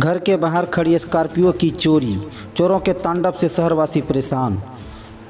घर के बाहर खड़ी स्कॉर्पियो की चोरी, चोरों के तांडव से शहरवासी परेशान।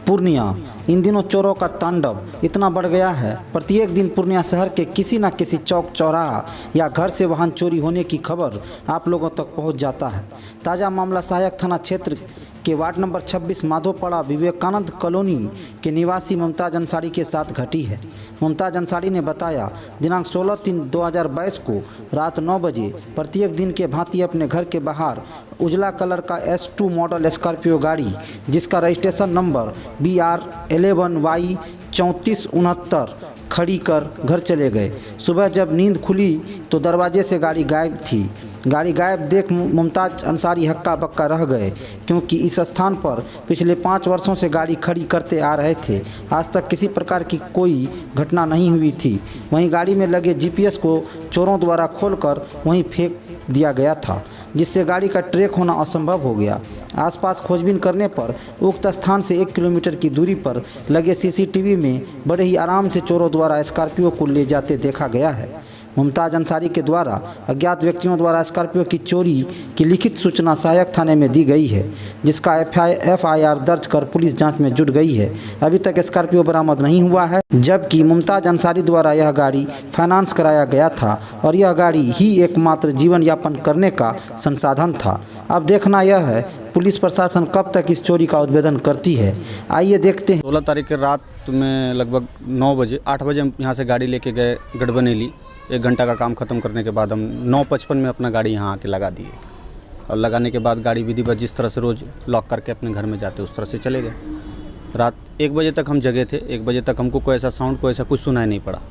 पूर्णिया, इन दिनों चोरों का तांडव इतना बढ़ गया है, प्रत्येक दिन पूर्णिया शहर के किसी न किसी चौक चौराहा या घर से वाहन चोरी होने की खबर आप लोगों तक पहुंच जाता है। ताज़ा मामला सहायक थाना क्षेत्र के ward number 26 Madhopara Vivekanand colony के निवासी मुमताज़ अंसारी के साथ घटी है। मुमताज़ अंसारी ने बताया, दिनांक 16/3/2022 को रात 9 बजे प्रत्येक दिन के भांति अपने घर के बाहर उजला कलर का S2 मॉडल स्कॉर्पियो गाड़ी, जिसका रजिस्ट्रेशन नंबर BR11Y 3469 खड़ी कर घर चले गए। सुबह जब नींद खुली तो दरवाजे से गाड़ी गायब थी। गाड़ी गायब देख मुमताज़ अंसारी हक्का बक्का रह गए, क्योंकि इस स्थान पर पिछले 5 वर्षों से गाड़ी खड़ी करते आ रहे थे। आज तक किसी प्रकार की कोई घटना नहीं हुई थी। वहीं गाड़ी में लगे GPS को चोरों द्वारा खोलकर वहीं फेंक दिया गया था, जिससे गाड़ी का ट्रैक होना असंभव हो गया। आसपास खोजबीन करने पर उक्त स्थान से 1 किलोमीटर की दूरी पर लगे CCTV में बड़े ही आराम से चोरों द्वारा स्कॉर्पियो को ले जाते देखा गया है। मुमताज़ अंसारी के द्वारा अज्ञात व्यक्तियों द्वारा स्कॉर्पियो की चोरी की लिखित सूचना सहायक थाने में दी गई है, जिसका FIR दर्ज कर पुलिस जांच में जुट गई है। अभी तक स्कॉर्पियो बरामद नहीं हुआ है, जबकि मुमताज़ अंसारी द्वारा यह गाड़ी फाइनेंस कराया गया था और यह गाड़ी ही एकमात्र जीवन यापन करने का संसाधन था। अब देखना यह है पुलिस प्रशासन कब तक इस चोरी का उद्भेदन करती है। आइए देखते हैं। 16 तारीख की रात में लगभग 9 बजे 8 बजे हम यहाँ से गाड़ी लेके गए गढ़बनेली। 1 घंटा का काम ख़त्म करने के बाद हम 9:55 में अपना गाड़ी यहाँ आके लगा दिए और लगाने के बाद गाड़ी विधिवत जिस तरह से रोज़ लॉक करके अपने घर में जाते उस तरह से चले गए। रात 1 बजे तक हम जगे थे। 1 बजे तक हमको कोई ऐसा साउंड, कोई ऐसा कुछ सुनाई नहीं पड़ा।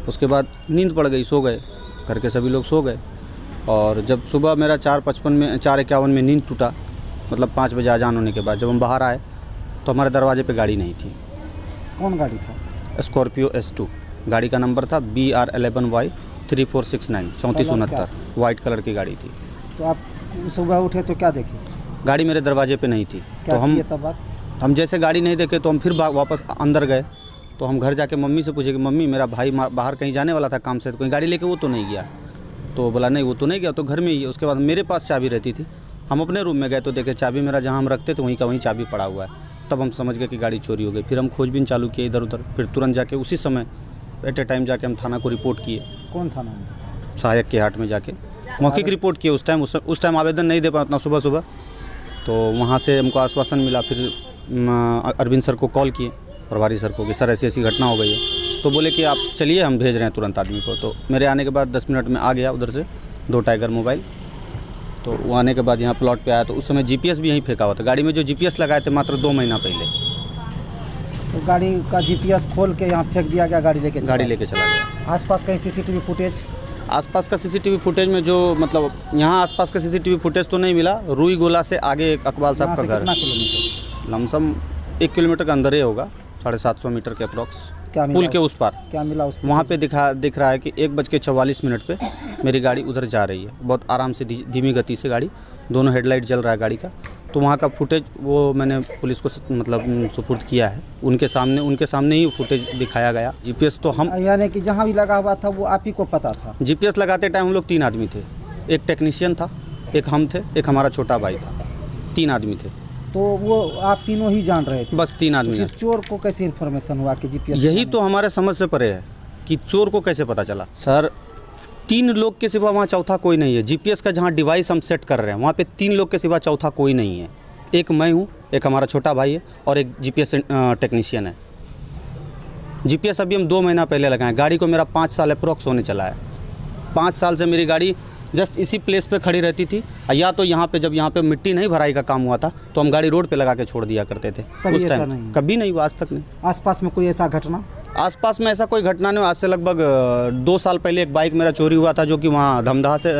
उसके बाद नींद पड़ गई, सो गए, घर के सभी लोग सो गए। और जब सुबह मेरा 4:51 में नींद टूटा, मतलब 5 बजे अजान होने के बाद जब हम बाहर आए तो हमारे दरवाजे पे गाड़ी नहीं थी। कौन गाड़ी था? स्कॉर्पियो S2, गाड़ी का नंबर था BR11Y 3469 3469, वाइट कलर की गाड़ी थी। तो आप सुबह उठे तो क्या देखे? गाड़ी मेरे दरवाजे पे नहीं थी। क्या तो हम जैसे गाड़ी नहीं देखे तो हम फिर वापस अंदर गए। तो हम घर जाके मम्मी से पूछे कि मम्मी, मेरा भाई बाहर कहीं जाने वाला था काम से, तो कहीं गाड़ी लेके वो तो नहीं गया? तो बोला नहीं, वो तो नहीं गया, तो घर में ही है। उसके बाद मेरे पास चाबी रहती थी। हम अपने रूम में गए तो देखे चाबी मेरा जहाँ हम रखते थे वहीं का वहीं चाबी पड़ा हुआ है। तब हम समझ गए कि गाड़ी चोरी हो गई। फिर हम खोजबीन चालू किए इधर उधर। फिर तुरंत जाके उसी समय एट ए टाइम जाके हम थाना को रिपोर्ट किए। कौन थाना में? सहायक के हाट में जाके मौखिक रिपोर्ट किए। उस टाइम आवेदन नहीं दे पाया उतना सुबह। तो वहाँ से हमको आश्वासन मिला। फिर अरविंद सर को कॉल किए, प्रभारी सर को, कि सर ऐसी घटना हो गई है। तो बोले कि आप चलिए, हम भेज रहे हैं तुरंत आदमी को। तो मेरे आने के बाद 10 मिनट में आ गया उधर से 2 टाइगर मोबाइल। तो वो आने के बाद यहाँ प्लॉट पे आया तो उस समय GPS भी यहीं फेंका हुआ था। गाड़ी में जो GPS लगाए थे मात्र 2 महीना पहले। तो गाड़ी का GPS खोल के यहाँ फेंक दिया गया, गाड़ी लेके चला गया। आसपास कहीं CCTV फुटेज? आसपास का CCTV फुटेज में जो मतलब यहाँ आसपास का CCTV फुटेज तो नहीं मिला। रुई गोला से आगे एक अकबाल साहब का घर, कितना किलोमीटर? लमसम 1 किलोमीटर के अंदर ही होगा, 750 मीटर के अप्रॉक्स। पुल के उस पार क्या मिला उसमें? वहाँ पे दिख रहा है कि 1:44 पे मेरी गाड़ी उधर जा रही है, बहुत आराम से, धीमी गति से गाड़ी, दोनों हेडलाइट जल रहा है गाड़ी का। तो वहाँ का फुटेज वो मैंने पुलिस को मतलब सुपुर्द किया है। उनके सामने ही फुटेज दिखाया गया। GPS तो हम, यानी कि जहाँ भी लगा हुआ था वो आप ही को पता था? GPS लगाते टाइम हम लोग 3 आदमी थे। एक टेक्नीशियन था, एक हम थे, एक हमारा छोटा भाई था। 3 आदमी थे। तो वो आप तीनों ही जान रहे थे? बस 3 आदमी। तो चोर को कैसे इन्फॉर्मेशन हुआ कि GPS? यही तो हमारे समझ से परे है कि चोर को कैसे पता चला। सर, 3 लोग के सिवा वहाँ चौथा कोई नहीं है। GPS का जहाँ डिवाइस हम सेट कर रहे हैं वहाँ पे 3 लोग के सिवा चौथा कोई नहीं है। एक मैं हूँ, एक हमारा छोटा भाई है और एक GPS टेक्नीशियन है। GPS अभी हम 2 महीना पहले लगाए। गाड़ी को मेरा 5 साल अप्रॉक्स होने चला है। 5 साल से मेरी गाड़ी जस्ट इसी प्लेस पे खड़ी रहती थी। या तो यहाँ पे जब यहाँ पे मिट्टी नहीं भराई का काम हुआ था तो हम गाड़ी रोड पे लगा के छोड़ दिया करते थे। उस टाइम कभी नहीं हुआ, आज तक नहीं। आसपास में कोई ऐसा घटना? आसपास में ऐसा कोई घटना नहीं। आज से लगभग 2 साल पहले एक बाइक मेरा चोरी हुआ था, जो कि वहाँ धमदाहा से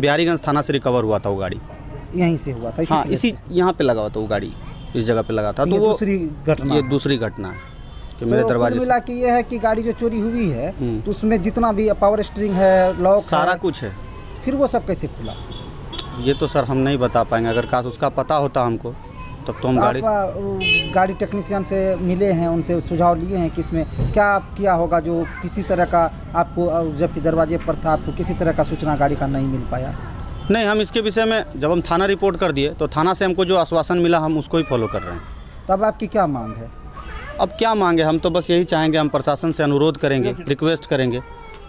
बिहारीगंज थाना से रिकवर हुआ था। वो गाड़ी यहीं से हुआ था? हाँ, इसी यहाँ पे लगा हुआ था। वो गाड़ी इस जगह पे लगा था। तो वो ये दूसरी घटना है कि मेरे दरवाजे मिला कि ये है कि गाड़ी जो चोरी हुई है तो उसमें जितना भी पावर स्टीयरिंग है, लॉक, सारा कुछ है। फिर वो सब कैसे खुला? ये तो सर हम नहीं बता पाएंगे। अगर काश उसका पता होता हमको तब तो हम गाड़ी टेक्नीशियन से मिले हैं, उनसे सुझाव लिए हैं कि इसमें क्या किया होगा जो किसी तरह का आपको, जबकि दरवाजे पर था, आपको किसी तरह का सूचना गाड़ी का नहीं मिल पाया? नहीं, हम इसके विषय में जब हम थाना रिपोर्ट कर दिए तो थाना से हमको जो आश्वासन मिला हम उसको ही फॉलो कर रहे हैं। तब आपकी क्या मांग है? अब क्या मांगे, हम तो बस यही चाहेंगे, हम प्रशासन से अनुरोध करेंगे, रिक्वेस्ट करेंगे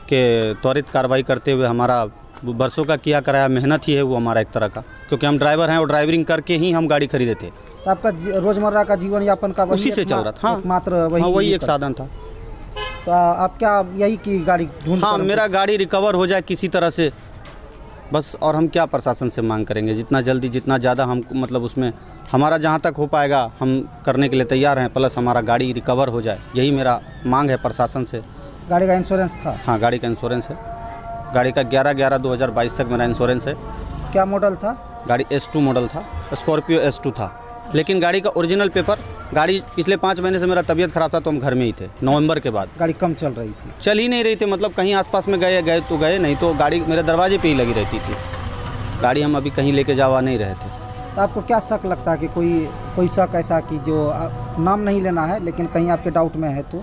कि त्वरित कार्रवाई करते हुए हमारा बरसों का किया कराया मेहनत ही है वो हमारा एक तरह का, क्योंकि हम ड्राइवर हैं और ड्राइवरिंग करके ही हम गाड़ी खरीदे थे। तो आपका रोजमर्रा का जीवन यापन का उसी से चल रहा था। हाँ, मात्र हाँ, वही एक साधन था। तो आप क्या यही की गाड़ी ढूंढ? हाँ, मेरा गाड़ी रिकवर हो जाए किसी तरह से बस, और हम क्या प्रशासन से मांग करेंगे, जितना जल्दी जितना ज़्यादा हम मतलब उसमें हमारा जहाँ तक हो पाएगा हम करने के लिए तैयार हैं, प्लस हमारा गाड़ी रिकवर हो जाए, यही मेरा मांग है प्रशासन से। गाड़ी का इंश्योरेंस था? हाँ, गाड़ी का इंश्योरेंस है, गाड़ी का 11/11/2022 तक मेरा इंश्योरेंस है। क्या मॉडल था? गाड़ी S2 मॉडल था, स्कॉर्पियो S2 था, लेकिन गाड़ी का ओरिजिनल पेपर, गाड़ी पिछले 5 महीने से मेरा तबीयत ख़राब था तो हम घर में ही थे। नवंबर के बाद गाड़ी कम चल रही थी? चल ही नहीं रही थी, मतलब कहीं आसपास में गए तो गए, नहीं तो गाड़ी मेरे दरवाजे पे ही लगी रहती थी। गाड़ी हम अभी कहीं लेके जावा नहीं रहे थे। तो आपको क्या शक लगता है कि कोई शक ऐसा कि जो नाम नहीं लेना है लेकिन कहीं आपके डाउट में है? तो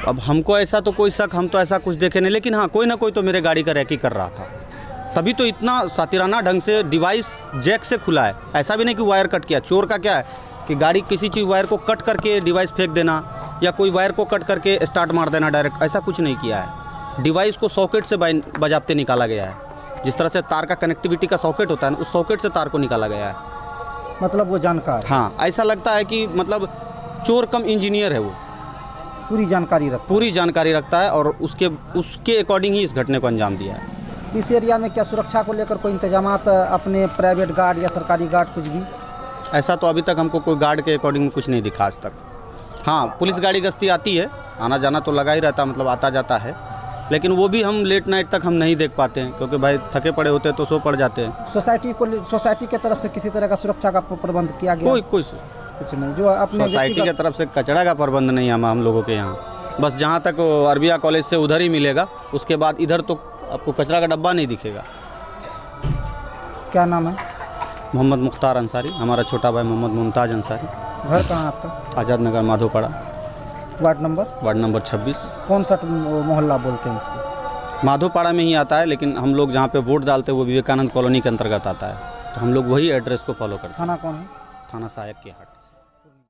अब हमको ऐसा तो कोई शक, हम तो ऐसा कुछ देखे नहीं, लेकिन हाँ कोई ना कोई तो मेरे गाड़ी का रैकी कर रहा था, तभी तो इतना सातिराना ढंग से डिवाइस जैक से खुला है। ऐसा भी नहीं कि वायर कट किया। चोर का क्या है कि गाड़ी किसी चीज़ वायर को कट करके डिवाइस फेंक देना या कोई वायर को कट करके स्टार्ट मार देना डायरेक्ट, ऐसा कुछ नहीं किया है। डिवाइस को सॉकेट से बजाते निकाला गया है, जिस तरह से तार का कनेक्टिविटी का सॉकेट होता है ना, उस सॉकेट से तार को निकाला गया है। मतलब वो जानकार? हाँ, ऐसा लगता है कि मतलब चोर कम इंजीनियर है वो, पूरी जानकारी रखता है और उसके अकॉर्डिंग ही इस घटने को अंजाम दिया है। इस एरिया में क्या सुरक्षा को लेकर कोई इंतजामात अपने प्राइवेट गार्ड या सरकारी गार्ड कुछ भी? ऐसा तो अभी तक हमको कोई गार्ड के अकॉर्डिंग में कुछ नहीं दिखा आज तक। हाँ, पुलिस गाड़ी गश्ती आती है, आना जाना तो लगा ही रहता, मतलब आता जाता है, लेकिन वो भी हम लेट नाइट तक हम नहीं देख पाते हैं क्योंकि भाई थके पड़े होते हैं तो सो पड़ जाते हैं। सोसाइटी के तरफ से किसी तरह का सुरक्षा का प्रबंध किया गया? कोई कुछ नहीं। जो अपने सोसाइटी की तरफ से कचरा का प्रबंध नहीं है हम लोगों के यहाँ। बस जहाँ तक अरबिया कॉलेज से उधर ही मिलेगा, उसके बाद इधर तो आपको कचरा का डब्बा नहीं दिखेगा। क्या नाम है? मोहम्मद मुख्तार अंसारी, हमारा छोटा भाई मोहम्मद मुमताज़ अंसारी। घर कहाँ है आपका? आज़ाद नगर, माधोपाड़ा। Ward number 26। कौन सा मोहल्ला बोलते हैं इसको? माधोपाड़ा में ही आता है, लेकिन हम लोग जहाँ पे वोट डालते हैं वो विवेकानंद कॉलोनी के अंतर्गत आता है, तो हम लोग वही एड्रेस को फॉलो करते हैं। थाना कौन है? थाना सहायक की हाट।